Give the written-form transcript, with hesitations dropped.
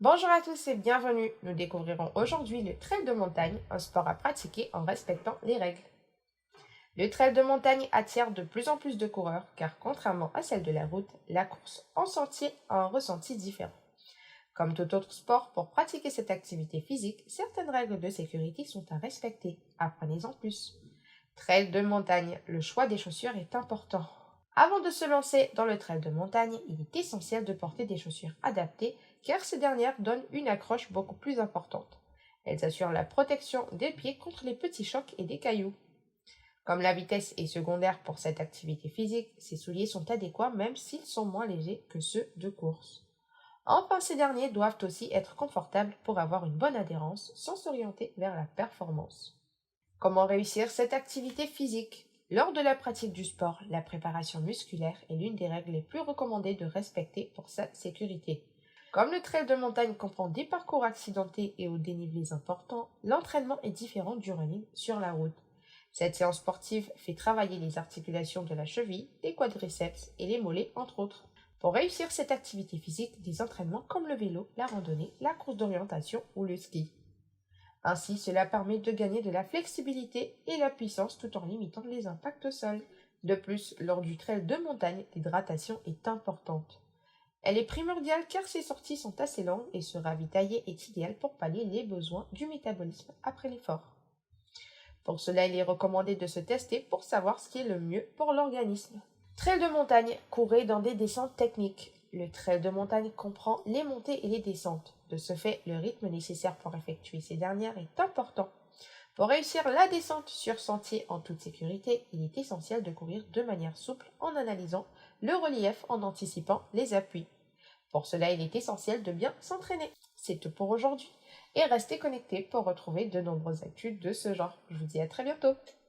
Bonjour à tous et bienvenue. Nous découvrirons aujourd'hui le trail de montagne, un sport à pratiquer en respectant les règles. Le trail de montagne attire de plus en plus de coureurs car contrairement à celle de la route, la course en sentier a un ressenti différent. Comme tout autre sport, pour pratiquer cette activité physique, certaines règles de sécurité sont à respecter. Apprenez-en plus. Trail de montagne, le choix des chaussures est important. Avant de se lancer dans le trail de montagne, il est essentiel de porter des chaussures adaptées car ces dernières donnent une accroche beaucoup plus importante. Elles assurent la protection des pieds contre les petits chocs et des cailloux. Comme la vitesse est secondaire pour cette activité physique, ces souliers sont adéquats même s'ils sont moins légers que ceux de course. Enfin, ces derniers doivent aussi être confortables pour avoir une bonne adhérence sans s'orienter vers la performance. Comment réussir cette activité physique? Lors de la pratique du sport, la préparation musculaire est l'une des règles les plus recommandées de respecter pour sa sécurité. Comme le trail de montagne comprend des parcours accidentés et aux dénivelés importants, l'entraînement est différent du running sur la route. Cette séance sportive fait travailler les articulations de la cheville, des quadriceps et les mollets entre autres. Pour réussir cette activité physique, des entraînements comme le vélo, la randonnée, la course d'orientation ou le ski. Ainsi, cela permet de gagner de la flexibilité et la puissance tout en limitant les impacts au sol. De plus, lors du trail de montagne, l'hydratation est importante. Elle est primordiale car ces sorties sont assez longues et se ravitailler est idéal pour pallier les besoins du métabolisme après l'effort. Pour cela, il est recommandé de se tester pour savoir ce qui est le mieux pour l'organisme. Trail de montagne, courez dans des descentes techniques. Le trail de montagne comprend les montées et les descentes. De ce fait, le rythme nécessaire pour effectuer ces dernières est important. Pour réussir la descente sur sentier en toute sécurité, il est essentiel de courir de manière souple en analysant le relief en anticipant les appuis. Pour cela, il est essentiel de bien s'entraîner. C'est tout pour aujourd'hui et restez connectés pour retrouver de nombreuses actus de ce genre. Je vous dis à très bientôt.